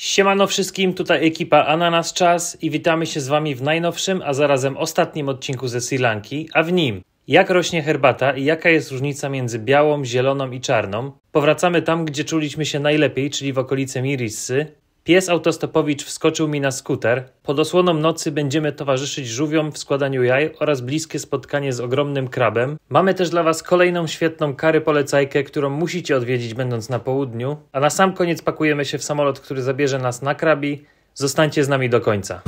Siemano wszystkim, tutaj ekipa Ananas Czas i witamy się z Wami w najnowszym, a zarazem ostatnim odcinku ze Sri Lanki, a w nim jak rośnie herbata i jaka jest różnica między białą, zieloną i czarną. Powracamy tam, gdzie czuliśmy się najlepiej, czyli w okolice Mirissy. Pies autostopowicz wskoczył mi na skuter. Pod osłoną nocy będziemy towarzyszyć żółwiom w składaniu jaj oraz bliskie spotkanie z ogromnym krabem. Mamy też dla Was kolejną świetną kary polecajkę, którą musicie odwiedzić będąc na południu. A na sam koniec pakujemy się w samolot, który zabierze nas na Krabi. Zostańcie z nami do końca.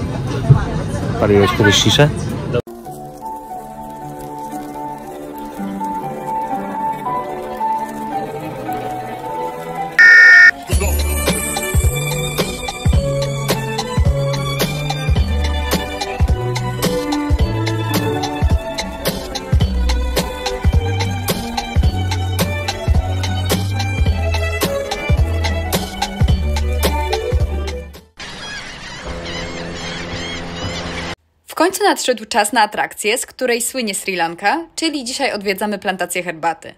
Paliłeś kiedyś sziszę? W końcu nadszedł czas na atrakcję, z której słynie Sri Lanka, czyli dzisiaj odwiedzamy plantację herbaty.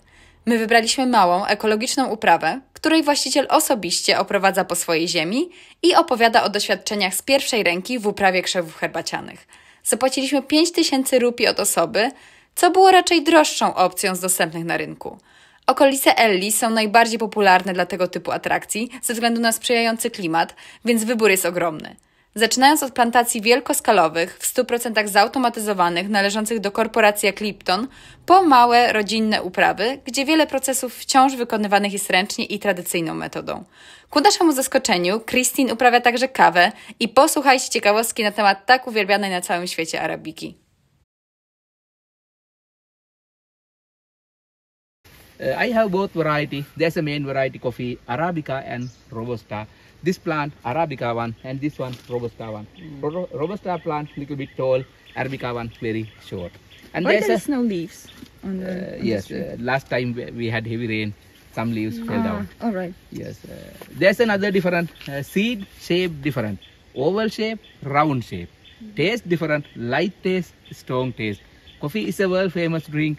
My wybraliśmy małą, ekologiczną uprawę, której właściciel osobiście oprowadza po swojej ziemi i opowiada o doświadczeniach z pierwszej ręki w uprawie krzewów herbacianych. Zapłaciliśmy 5000 rupii od osoby, co było raczej droższą opcją z dostępnych na rynku. Okolice Elli są najbardziej popularne dla tego typu atrakcji ze względu na sprzyjający klimat, więc wybór jest ogromny. Zaczynając od plantacji wielkoskalowych, w 100% zautomatyzowanych, należących do korporacji jak Lipton, po małe, rodzinne uprawy, gdzie wiele procesów wciąż wykonywanych jest ręcznie i tradycyjną metodą. Ku naszemu zaskoczeniu, Christine uprawia także kawę i posłuchajcie ciekawostki na temat tak uwielbianej na całym świecie arabiki. I have both variety. There's a main variety coffee, Arabica and Robusta. This plant, Arabica one, and this one, Robusta one. Robusta plant, little bit tall, Arabica one, very short. And why there's no leaves on the yes, last time we had heavy rain, some leaves fell down. All right. Yes, there's another different seed shape different, oval shape, round shape, taste different, light taste, strong taste. Coffee is a world famous drink.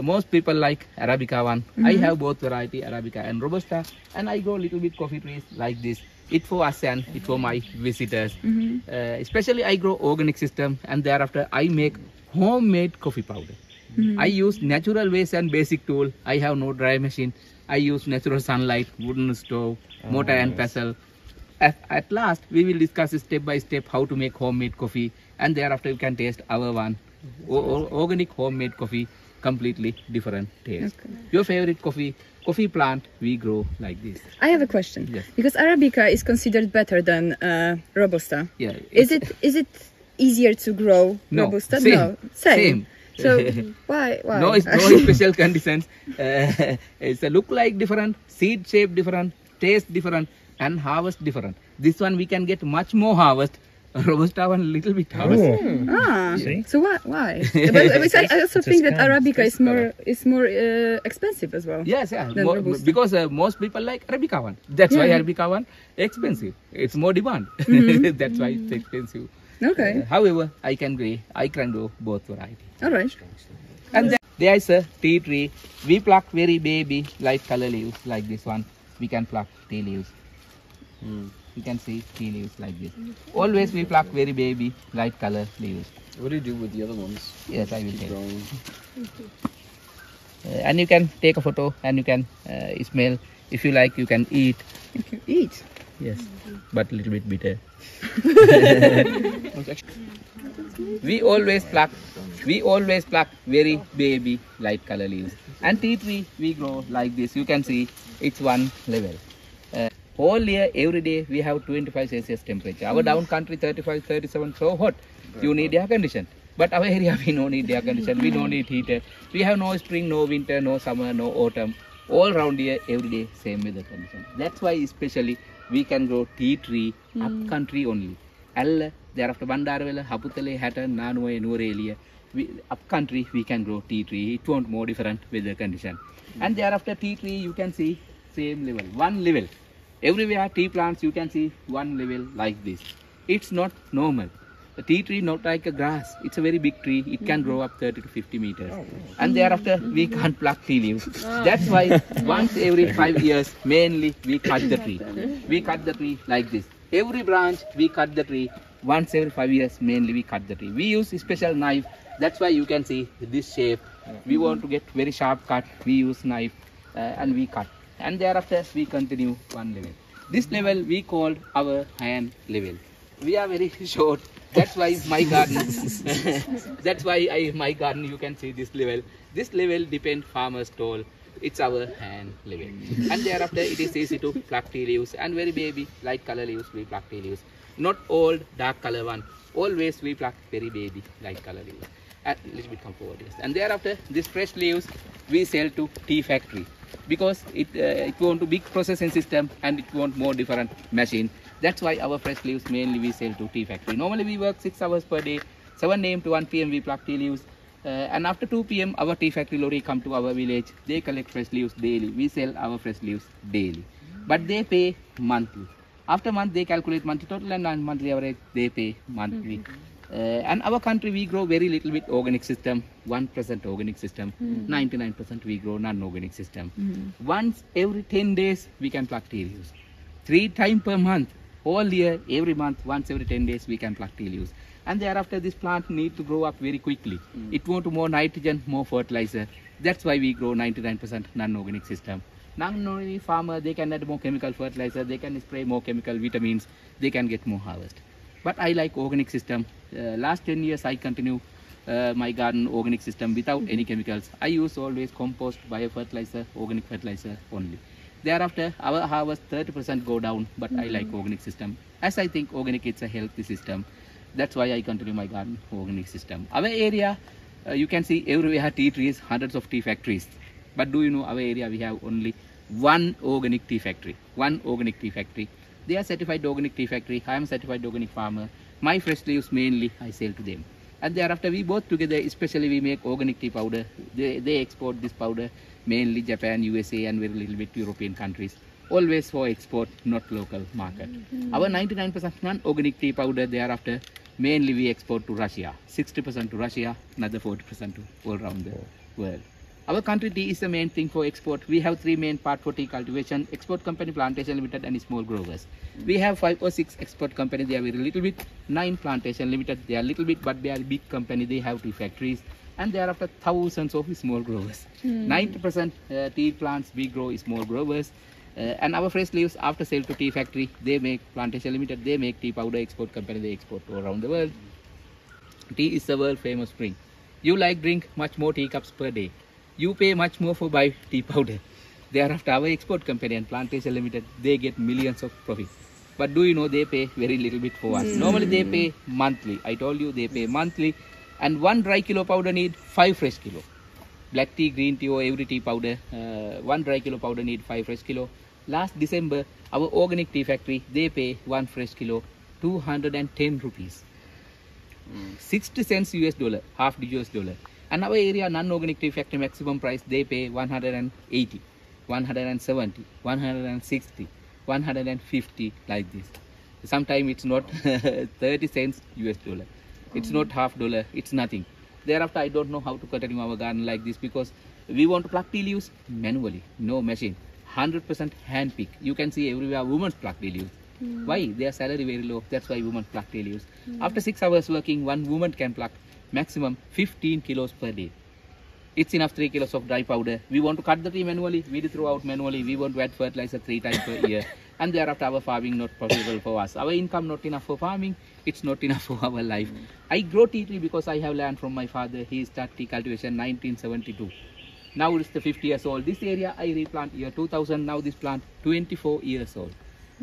Most people like Arabica one. I have both variety, Arabica and Robusta, and I grow little bit coffee trees like this. It for us and it for my visitors. Especially I grow organic system, and thereafter I make homemade coffee powder. I use natural ways and basic tool. I have no dry machine. I use natural sunlight, wooden stove, mortar and pestle. At last, we will discuss step by step how to make homemade coffee, and thereafter you can taste our one. Organic homemade coffee, completely different taste. Okay. Your favorite coffee plant we grow like this. I have a question. Yes. Because Arabica is considered better than Robusta. Yeah. Is it easier to grow No, Robusta? same. No, same. Same. So why? No, it's no special conditions. It's a look like different, seed shape different, taste different, and harvest different. This one we can get much more harvest. Robusta one little bit harvest. See? So why? But I also think that Arabica is more expensive as well. Yes, yeah. Than Robusta. Because most people like Arabica one. That's why Arabica one expensive. It's more demand. That's why it's expensive. Okay. However, I can grow both variety. All right. And then there is a tea tree. We pluck very baby light color leaves like this one. We can pluck tea leaves. You can see tea leaves like this. Always we pluck very baby light color leaves. What do you do with the other ones? Yes, I will take. Growing. And you can take a photo and you can smell. If you like, you can eat. You can eat. Yes, but a little bit bitter. We always pluck very baby light color leaves. And tea tree we grow like this. You can see it's one level. Whole year, every day we have 25 Celsius temperature. Our down country 35, 37, so hot. You need air condition. But our area we don't need air condition. We don't need heater. We have no spring, no winter, no summer, no autumn. All around here, every day same weather condition. That's why especially we can grow tea tree up country only. Alla, thereafter Bandaravela, Haputale, Hatton, Nanoe, Nurelia. Up country we can grow tea tree. It won't more different weather condition. And thereafter tea tree you can see same level, one level. Everywhere tea plants you can see one level like this. It's not normal. The tea tree not like a grass. It's a very big tree. It can grow up 30 to 50 meters. And thereafter we can't pluck tea leaves. That's why once every 5 years mainly we cut the tree. We cut the tree like this. every branch we cut the tree. Once every 5 years mainly we cut the tree. We use a special knife. That's why you can see this shape. We want to get very sharp cut. We use knife and we cut. And thereafter we continue one level. This level we called our hand level. We are very short. That's why my garden. That's why my garden. You can see this level. This level depend farmer's toll. It's our hand level. And thereafter it is easy to pluck tea leaves and very baby light color leaves we pluck tea leaves. Not old dark color one. Always we pluck very baby light color leaves. And little bit come forward, yes. And thereafter this fresh leaves we sell to tea factory because it want to big processing system and it want more different machine. That's why our fresh leaves mainly we sell to tea factory. Normally we work 6 hours per day, 7 AM to 1 PM we pluck tea leaves. And after 2 PM our tea factory lorry come to our village. They collect fresh leaves daily. We sell our fresh leaves daily. But they pay monthly. After month they calculate monthly total and monthly average they pay monthly. And our country we grow very little bit organic system, 1% organic system, 99% we grow non-organic system. Once every 10 days we can pluck tea leaves. 3 times per month, all year, every month, once every 10 days we can pluck tea leaves. And thereafter this plant need to grow up very quickly. It want more nitrogen, more fertilizer. That's why we grow 99% non-organic system. Non-organic farmer, they can add more chemical fertilizer, they can spray more chemical vitamins, they can get more harvest. But I like organic system. Last 10 years I continue my garden organic system without any chemicals. I use always compost, biofertilizer, organic fertilizer only. Thereafter our harvest 30% go down, but I like organic system. As I think organic is a healthy system. That's why I continue my garden organic system. Our area, you can see everywhere tea trees, hundreds of tea factories. But do you know our area we have only one organic tea factory. One organic tea factory. They are certified organic tea factory. I am certified organic farmer. My fresh leaves mainly I sell to them. And thereafter we both together, especially we make organic tea powder. They export this powder mainly Japan, USA and very little bit European countries. Always for export, not local market. Our 99% non-organic tea powder thereafter mainly we export to Russia. 60% to Russia, another 40% to all around the world. Our country tea is the main thing for export. We have 3 main parts for tea cultivation: export company, plantation limited and small growers. We have 5 or 6 export company, they are very little bit. 9 plantation limited, they are little bit, but they are big company, they have tea factories. And thereafter thousands of small growers. 90% tea plants we grow small growers. And our fresh leaves after sale to tea factory, they make plantation limited, they make tea powder, export company, they export to around the world. Tea is the world famous drink. You like drink much more tea cups per day. You pay much more for buy tea powder. Thereafter our export company and plantation limited, they get millions of profit. But do you know they pay very little bit for us. Normally they pay monthly. I told you they pay monthly. And 1 dry kilo powder need 5 fresh kilo. Black tea, green tea or every tea powder, 1 dry kilo powder need 5 fresh kilo. Last December, our organic tea factory, they pay 1 fresh kilo, 210 rupees. 60 cents US dollar, half the US dollar. And our area non-organic tea factory maximum price, they pay 180, 170, 160, 150 like this. Sometimes it's not 30 cents US dollar. It's not half dollar, it's nothing. Thereafter I don't know how to continue our garden like this because we want to pluck tea leaves manually, no machine. 100% hand pick. You can see everywhere women pluck tea leaves. Why? Their salary very low. That's why women pluck tea leaves. After 6 hours working, one woman can pluck maximum 15 kilos per day. It's enough 3 kilos of dry powder. We want to cut the tree manually, weed it throughout manually. We want to add fertilizer 3 times per year. And thereafter our farming not profitable for us. Our income not enough for farming. It's not enough for our life. I grow tea tree because I have land from my father. He started tea cultivation 1972. Now it's the 50 years old. This area I replant year 2000. Now this plant 24 years old.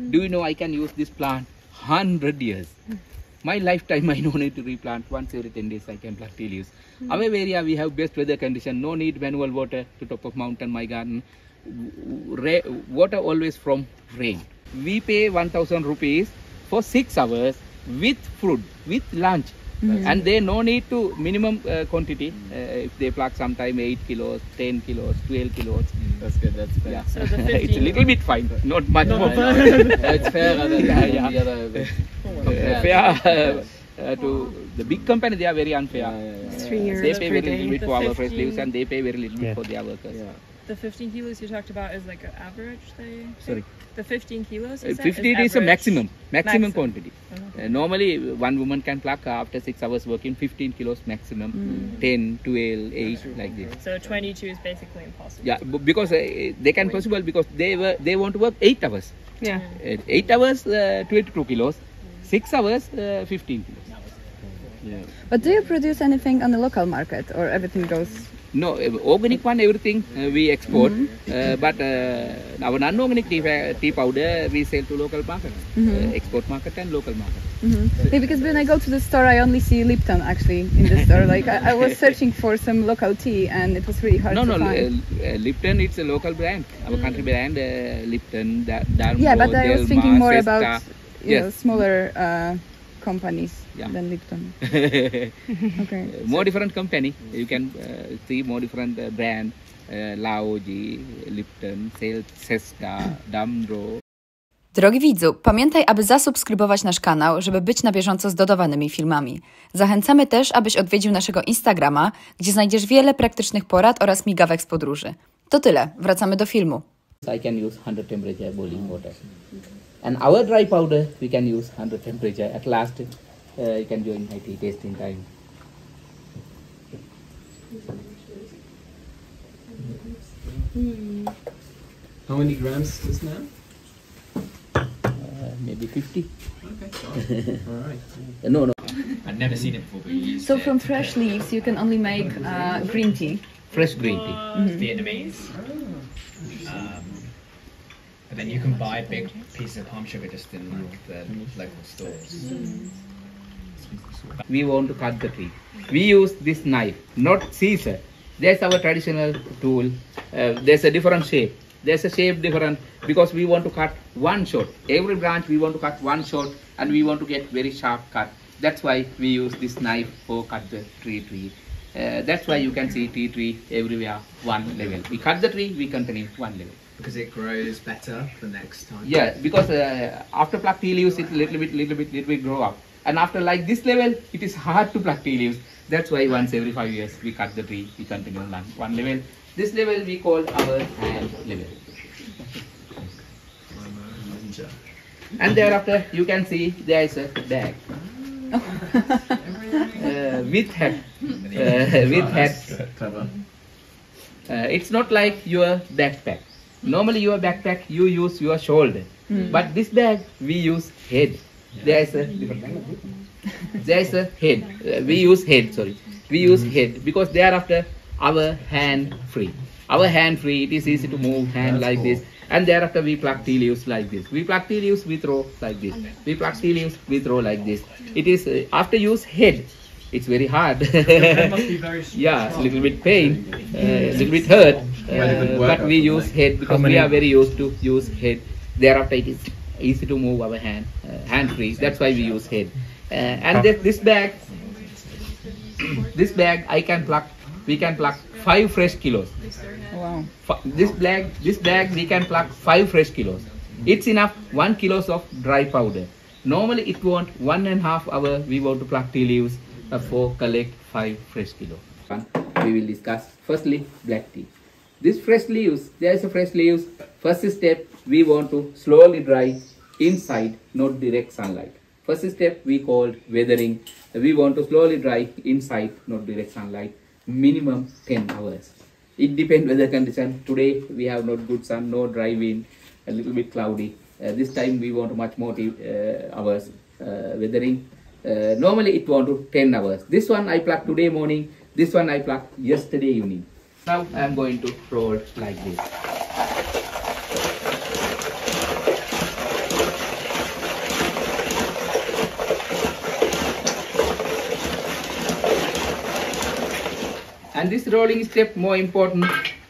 Do you know I can use this plant 100 years? My lifetime I no need to replant. Once every 10 days I can plant tea leaves. Our area we have best weather condition. No need manual water to top of mountain my garden. Water always from rain. We pay 1000 rupees for 6 hours with food, with lunch. And they no need to minimum quantity. If they pluck sometime 8 kilos, 10 kilos, 12 kilos. That's good, that's fair. Yeah. So the 15 It's a little bit fine, not much more. It's fairer than the other. Fair to the big company, they are very unfair. It's 3 years They pay per very little day. bit for our fresh 15. leaves and they pay very little bit Yeah. for their workers. Yeah. the 15 kilos you talked about is like an average they Sorry. The 15 kilos you said 15 is a average? maximum quantity. Normally one woman can pluck after 6 hours working 15 kilos maximum, 10, 12, 8 like this. So 22 is basically impossible. Yeah, because they can possible because they want to work 8 hours. Yeah. 8 hours 22 kilos, 6 hours 15 kilos. Yeah. But do you produce anything on the local market, or everything goes? No, organic one, everything we export, but our non-organic tea powder we sell to local market, export market and local market. Yeah, because when I go to the store, I only see Lipton actually in the store. Like I was searching for some local tea, and it was really hard to find. Lipton, it's a local brand, our country brand, Lipton, Darmro, Yeah, but I was thinking more Sesta. about smaller companies than Lipton. Okay. More different company. You can see more different brand. Laoji, Lipton, Sesta, Damro. Drogi widzu, pamiętaj, aby zasubskrybować nasz kanał, żeby być na bieżąco z dodawanymi filmami. Zachęcamy też, abyś odwiedził naszego Instagrama, gdzie znajdziesz wiele praktycznych porad oraz migawek z podróży. To tyle, wracamy do filmu. I can use 100 temperature boiling water. And our dry powder, we can use 100 temperature. At last, you can join my tea tasting time. How many grams is now? Maybe 50. Okay. All right. No. I'd never seen it before, but you used So it. from fresh leaves, you can only make green tea. Fresh green tea. Vietnamese. But then you can buy big pieces of palm sugar just in the local stores. We want to cut the tree. We use this knife, not scissor. That's our traditional tool. There's a different shape. There's a shape different because we want to cut one shot. Every branch we want to cut one shot, and we want to get very sharp cut. That's why we use this knife for cut the tree. That's why you can see tea tree everywhere one level. We cut the tree, we continue one level. Because it grows better the next time. Yeah, because after pluck tea leaves, it little bit grow up. And after like this level, it is hard to pluck tea leaves. That's why once every 5 years we cut the tree, we continue one level. This level we call our hand level. And thereafter you can see there is a bag with head. With head. Clever. It's not like your backpack. Normally your backpack you use your shoulder, but this bag we use head. There is a head. We use head. Sorry, we use head because thereafter our hand free. Our hand free. It is easy to move hand like this. And thereafter we pluck tea leaves like this. We pluck tea leaves, we throw like this. We pluck tea leaves, we throw like this. It is after use head. It's very hard. That must be very Yeah, a little bit pain, a little bit hurt. But we use head because we are very used to use head. Thereafter it is easy to move our hand, hand free. That's why we use head. And this bag I can pluck. We can pluck 5 fresh kilos. Wow. This bag we can pluck 5 fresh kilos. It's enough 1 kilos of dry powder. Normally it want 1.5 hour we want to pluck tea leaves for collect 5 fresh kilos. We will discuss firstly black tea. This fresh leaves, there is a fresh leaves. First step we want to slowly dry inside, not direct sunlight. First step we called weathering. We want to slowly dry inside, not direct sunlight. Minimum 10 hours. It depends weather condition. Today we have not good sun, no dry wind, a little bit cloudy. This time we want much more hours weathering. Normally it want to 10 hours. This one I plucked today morning. This one I plucked yesterday evening. Now I am going to roll like this. And this rolling step more important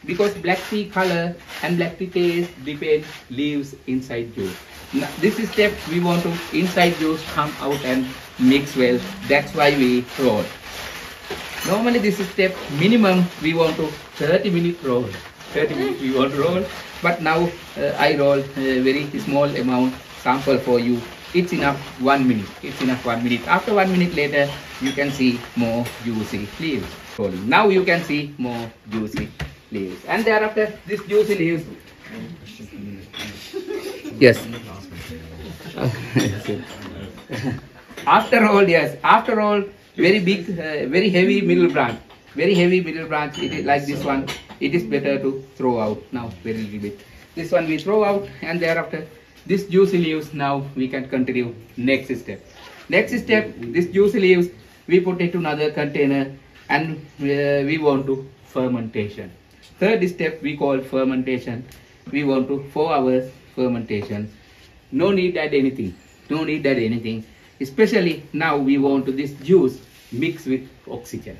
because black tea color and black tea taste depend leaves inside juice. Now, this step we want to inside juice come out and mix well. That's why we roll. Normally this step minimum we want to 30 minutes roll. 30 minutes we want to roll. But now I roll a very small amount sample for you. It's enough 1 minute. It's enough 1 minute. After 1 minute later you can see more juicy leaves. Now you can see more juicy leaves. And thereafter, this juicy leaves. Yes. After all, very big, very heavy middle branch. Very heavy middle branch, it is like this one. It is better to throw out now, very little bit. This one we throw out, and thereafter, this juicy leaves, now we can continue next step. Next step, this juicy leaves, we put it to another container, and we want to fermentation. Third step we call fermentation. We want to 4 hours fermentation. No need add anything. No need add anything. Especially now we want to this juice mix with oxygen.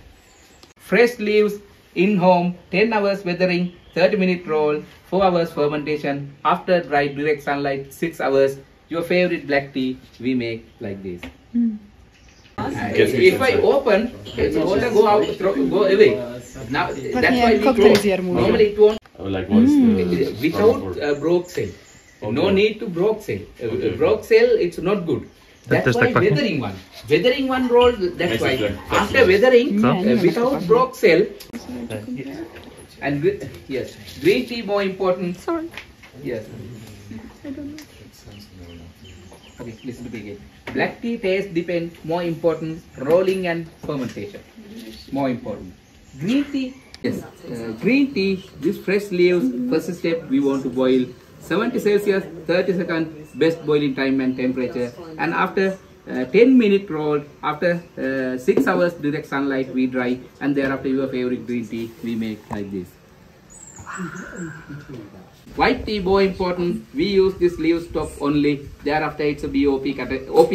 Fresh leaves in home, 10 hours weathering, 30-minute roll, 4 hours fermentation. After dry direct sunlight, 6 hours. Your favorite black tea we make like this. If I open, it's water go out, go away. Now that's why we close. Normally it won't. Like what's the Without broke cell. No need to broke cell. Broke cell, it's not good. That's why weathering one roll. That's why after weathering, without broke cell, and yes, green tea more important. Sorry. Yes. Okay, listen to me again. Black tea taste depends, more important, rolling and fermentation. More important. Green tea, yes. Green tea, this fresh leaves, first step we want to boil 70 Celsius, 30 seconds, best boiling time and temperature. And after 10-minute roll, after 6 hours direct sunlight we dry, and thereafter your favorite green tea we make like this. White tea more important, we use this leaf stock only, thereafter it's a OP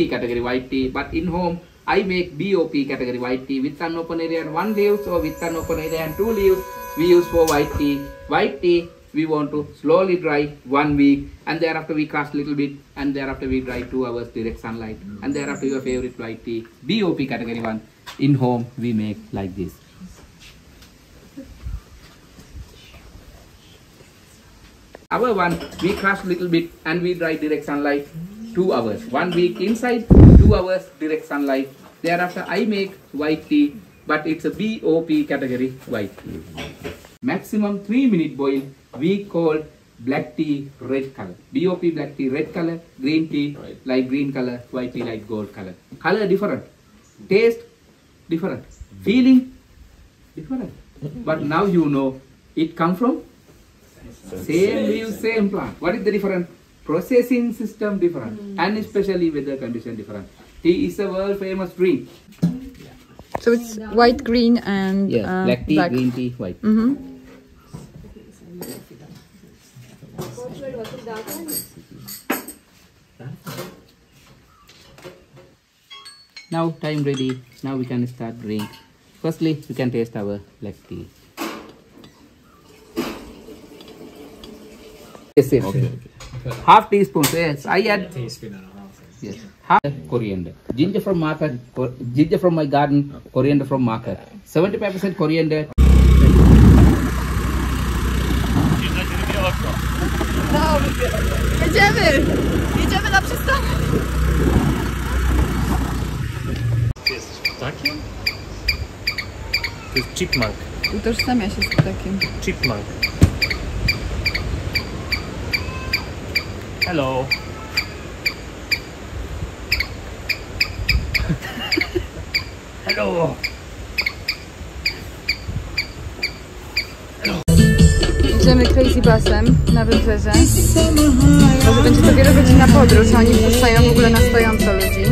category white tea, but in home I make BOP category white tea with an open area and 1 leaves, or with an open area and 2 leaves we use for white tea. White tea we want to slowly dry 1 week, and thereafter we crush little bit, and thereafter we dry 2 hours direct sunlight, and thereafter your favorite white tea, BOP category 1, in home we make like this. Our one, we crush little bit and we dry direct sunlight 2 hours. 1 week inside, 2 hours direct sunlight. Thereafter I make white tea, but it's a BOP category white tea. Maximum 3-minute boil, we call black tea red color. BOP black tea red color, green tea light green color, white tea light gold color. Color different, taste different, feeling different. But now you know it come from same leaf, same plant. What is the difference? Processing system different, and especially weather condition different. Tea is a world famous drink. So it's white, green, and black tea, green tea, white. Now time ready. Now we can start drink. Firstly, we can taste our black tea. Yes, yes. Okay. Half teaspoon. Yes, I add. Teaspoon and a half. Yes. Half coriander. Ginger from market. Ginger from my garden. Coriander from market. 75% coriander. No, jedziemy na przystanek. Ty jesteś ptakiem? To jest chipmunk. Utożsamia się z takim. Chipmunk. Hello. Hello. Idziemy crazy busem na wybrzeże. Może będzie to wielogodzinna podróż, a oni puszczają w ogóle na stojąco ludzi.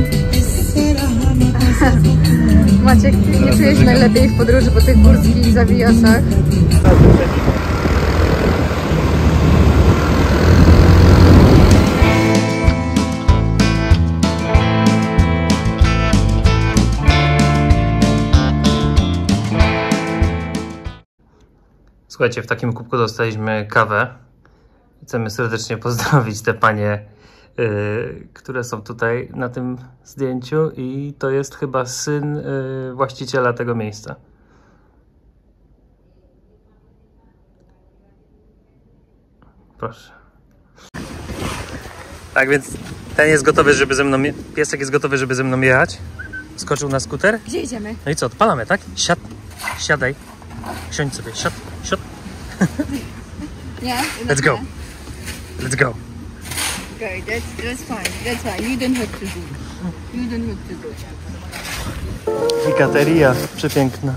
Maciek, nie czujesz się najlepiej w podróży po tych górskich zawijasach? Słuchajcie, w takim kubku dostaliśmy kawę. Chcemy serdecznie pozdrowić te panie, które są tutaj na tym zdjęciu, i to jest chyba syn właściciela tego miejsca. Proszę. Tak więc ten jest gotowy, żeby ze mną, piesek jest gotowy, żeby ze mną jechać. Skoczył na skuter. Gdzie idziemy? No i co, odpalamy, tak? Siadaj. Siądź sobie, siad. Yeah. Let's go. Let's go. Okay, that's fine. That's fine. You don't have to do. You don't have to do. Gikateria przepiękna.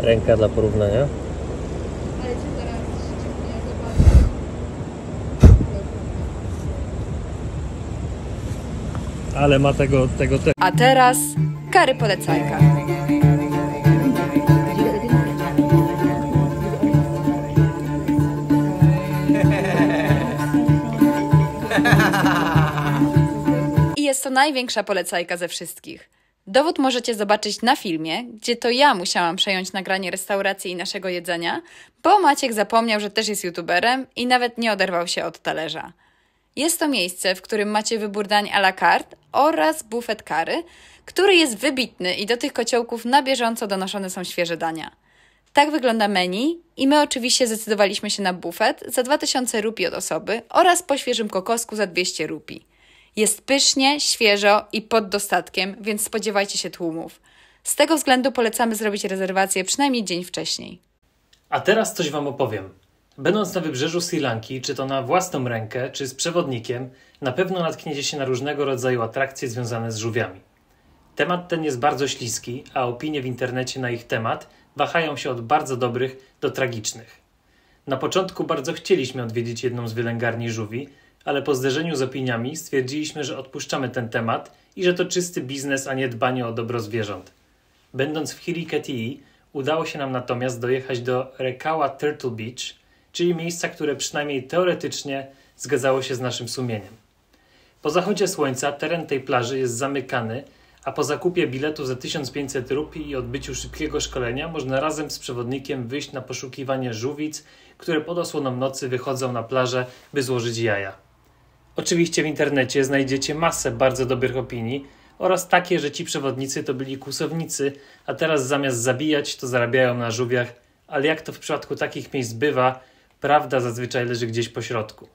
Ręka dla porównania. Ale ma tego. A teraz Kary polecajka. I jest to największa polecajka ze wszystkich. Dowód możecie zobaczyć na filmie, gdzie to ja musiałam przejąć nagranie restauracji i naszego jedzenia, bo Maciek zapomniał, że też jest youtuberem i nawet nie oderwał się od talerza. Jest to miejsce, w którym macie wybór dań à la carte oraz bufet Kary, który jest wybitny i do tych kociołków na bieżąco donoszone są świeże dania. Tak wygląda menu i my oczywiście zdecydowaliśmy się na bufet za 2000 rupii od osoby oraz po świeżym kokosku za 200 rupii. Jest pysznie, świeżo i pod dostatkiem, więc spodziewajcie się tłumów. Z tego względu polecamy zrobić rezerwację przynajmniej dzień wcześniej. A teraz coś Wam opowiem. Będąc na wybrzeżu Sri Lanki, czy to na własną rękę, czy z przewodnikiem, na pewno natkniecie się na różnego rodzaju atrakcje związane z żółwiami. Temat ten jest bardzo śliski, a opinie w internecie na ich temat wahają się od bardzo dobrych do tragicznych. Na początku bardzo chcieliśmy odwiedzić jedną z wylęgarni żółwi, ale po zderzeniu z opiniami stwierdziliśmy, że odpuszczamy ten temat i że to czysty biznes, a nie dbanie o dobro zwierząt. Będąc w Hiriketi'i, udało się nam natomiast dojechać do Rekawa Turtle Beach, czyli miejsca, które przynajmniej teoretycznie zgadzało się z naszym sumieniem. Po zachodzie słońca teren tej plaży jest zamykany, a po zakupie biletu za 1500 rupii i odbyciu szybkiego szkolenia można razem z przewodnikiem wyjść na poszukiwanie żółwic, które pod osłoną nocy wychodzą na plażę, by złożyć jaja. Oczywiście w internecie znajdziecie masę bardzo dobrych opinii oraz takie, że ci przewodnicy to byli kłusownicy, a teraz zamiast zabijać, to zarabiają na żółwiach, ale jak to w przypadku takich miejsc bywa, prawda zazwyczaj leży gdzieś po środku.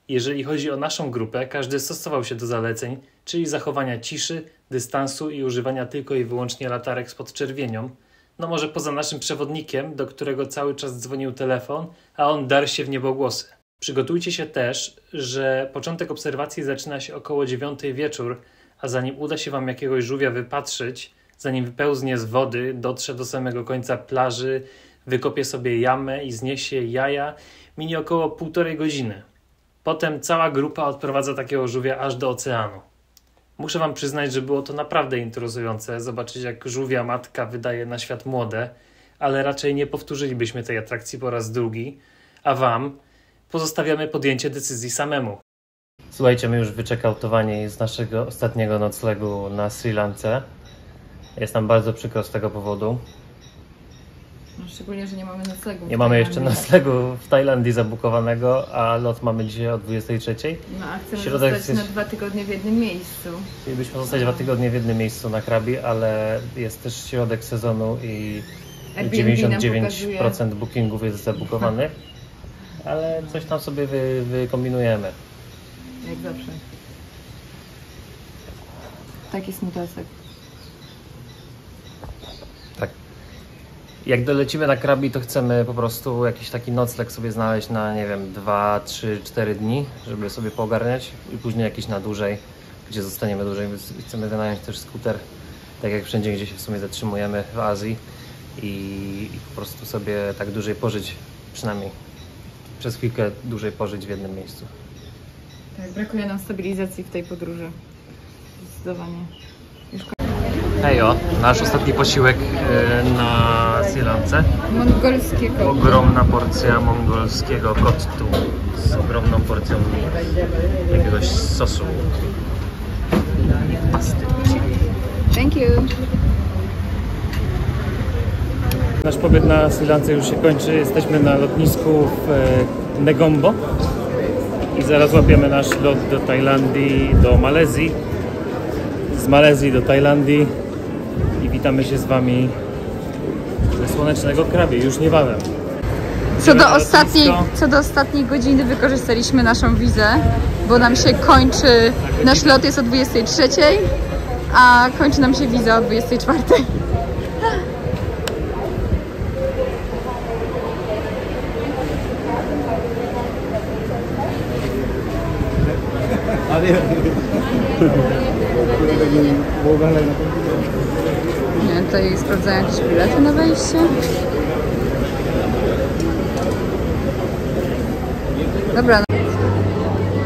Jeżeli chodzi o naszą grupę, każdy stosował się do zaleceń, czyli zachowania ciszy, dystansu i używania tylko i wyłącznie latarek z podczerwienią, no może poza naszym przewodnikiem, do którego cały czas dzwonił telefon, a on darł się w niebogłosy. Przygotujcie się też, że początek obserwacji zaczyna się około 9 wieczór, a zanim uda się Wam jakiegoś żółwia wypatrzyć, zanim wypełznie z wody, dotrze do samego końca plaży, wykopie sobie jamę i zniesie jaja, minie około 1,5 godziny. Potem cała grupa odprowadza takiego żółwia aż do oceanu. Muszę Wam przyznać, że było to naprawdę interesujące zobaczyć, jak żółwia matka wydaje na świat młode, ale raczej nie powtórzylibyśmy tej atrakcji po raz drugi, a Wam pozostawiamy podjęcie decyzji samemu. Słuchajcie, my już wyczekautowanie z naszego ostatniego noclegu na Sri Lance. Jest nam bardzo przykro z tego powodu. No, szczególnie, że nie mamy noclegu. Nie mamy jeszcze noclegu w Tajlandii zabukowanego, a lot mamy dzisiaj o 23:00. No a chcemy Środek zostać na 2 tygodnie w jednym miejscu. Chcielibyśmy zostać 2 tygodnie w jednym miejscu na Krabi, ale jest też środek sezonu i 99% bookingów jest zabukowanych. Ale coś tam sobie wykombinujemy. Jak zawsze. Taki smutesek. Tak. Jak dolecimy na Krabi, to chcemy po prostu jakiś taki nocleg sobie znaleźć na, nie wiem, 2, 3, 4 dni, żeby sobie poogarniać i później jakiś na dłużej, gdzie zostaniemy dłużej. Chcemy wynająć też skuter, tak jak wszędzie, gdzie się w sumie zatrzymujemy w Azji i po prostu sobie tak dłużej pożyć, przynajmniej przez chwilkę dłużej pożyć w jednym miejscu. Tak, brakuje nam stabilizacji w tej podróży. Zdecydowanie. Hejo, nasz ostatni posiłek na Sri Lance. Mongolskie koty. Ogromna porcja mongolskiego kottu z ogromną porcją jakiegoś sosu i pasty. Thank you. Nasz pobyt na Sri Lance już się kończy. Jesteśmy na lotnisku w Negombo i zaraz łapiemy nasz lot do Tajlandii, do Malezji. Z Malezji do Tajlandii i witamy się z Wami ze słonecznego Krabi już niebawem. Co do ostatniej godziny wykorzystaliśmy naszą wizę, bo nam się kończy, nasz lot jest o 23, a kończy nam się wiza o 24. Nie, tutaj sprawdzają jakieś bilety na wejście. Dobra.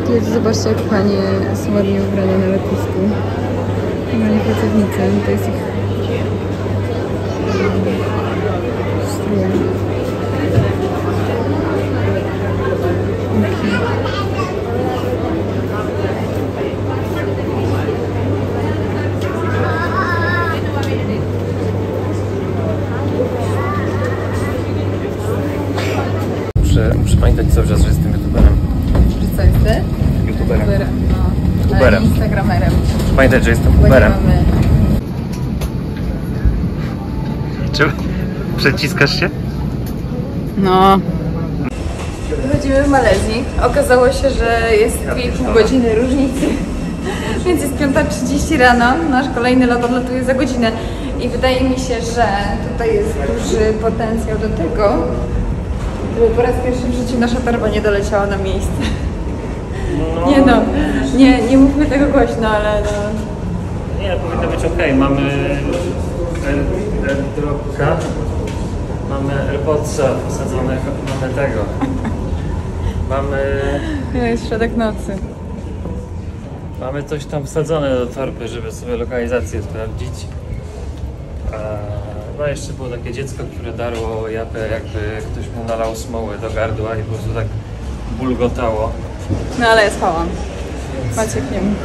Tu jest, zobaczcie, jak panie są ładnie ubrane na lotnisku. Normalnie pracownicy, to jest ich strój. Muszę pamiętać cały czas, że jestem youtuberem. Że co jesteś? Youtuberem. No. Uberem. Ale instagramerem. Muszę pamiętać, że jestem Bo Uberem. nie mamy... Czy przeciskasz się? No. Wychodzimy w Malezji. Okazało się, że jest 2,5 godziny różnicy. Więc jest 5:30 rano. Nasz kolejny lot odlatuje za godzinę. I wydaje mi się, że tutaj jest duży potencjał do tego, żeby po raz pierwszy w życiu nasza torba nie doleciała na miejsce. No. Nie no, nie mówmy tego głośno, ale no. Nie, powinno być ok. Mamy AirDropka, mamy AirPodsa posadzonego, mamy tego. Jest środek nocy. Mamy coś tam wsadzone do torby, żeby sobie lokalizację sprawdzić. No jeszcze było takie dziecko, które darło japę, jakby ktoś mu nalał smoły do gardła i po prostu tak bulgotało. No ale jest hała. Maciek nie mógł.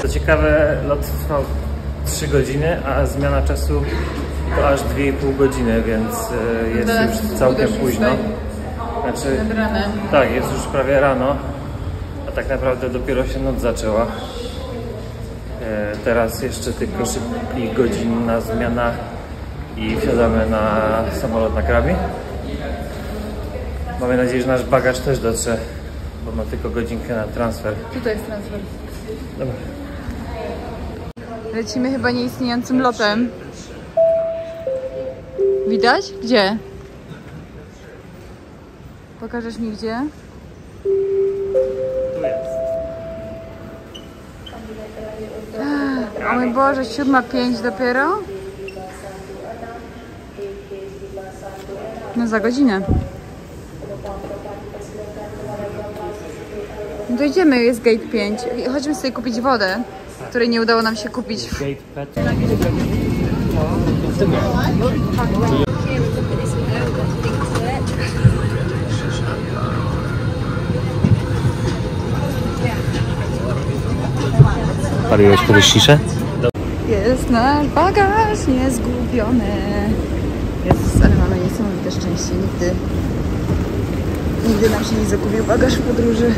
Co ciekawe, lot trwał 3 godziny, a zmiana czasu to aż 2,5 godziny, więc jest już całkiem późno. Znaczy, tak, jest już prawie rano, a tak naprawdę dopiero się noc zaczęła. Teraz jeszcze tylko godzinna zmiana i wsiadamy na samolot na Krabi. Mamy nadzieję, że nasz bagaż też dotrze, bo ma tylko godzinkę na transfer. Tutaj jest transfer. Dobra. Lecimy chyba nieistniejącym lotem. Widać? Gdzie? Pokażesz mi gdzie? Tu jest. O mój Boże, 7:05 dopiero? No za godzinę. No to idziemy, jest gate 5. Chodźmy sobie kupić wodę, której nie udało nam się kupić. Paliłeś kiedyś sziszę? Jest nasz bagaż niezgubiony. Jezus, ale mamy niesamowite szczęście. Nigdy nam się nie zagubił bagaż w podróży.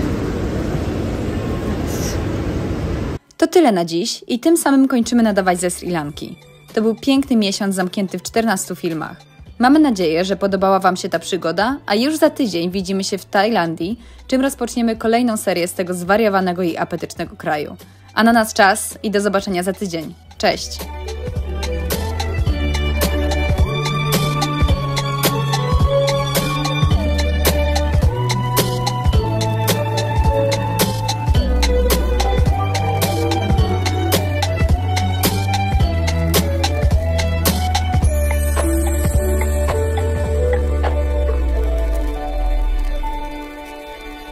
To tyle na dziś i tym samym kończymy nadawać ze Sri Lanki. To był piękny miesiąc zamknięty w 14 filmach. Mamy nadzieję, że podobała Wam się ta przygoda, a już za tydzień widzimy się w Tajlandii, czym rozpoczniemy kolejną serię z tego zwariowanego i apetycznego kraju. A na nas czas i do zobaczenia za tydzień. Cześć!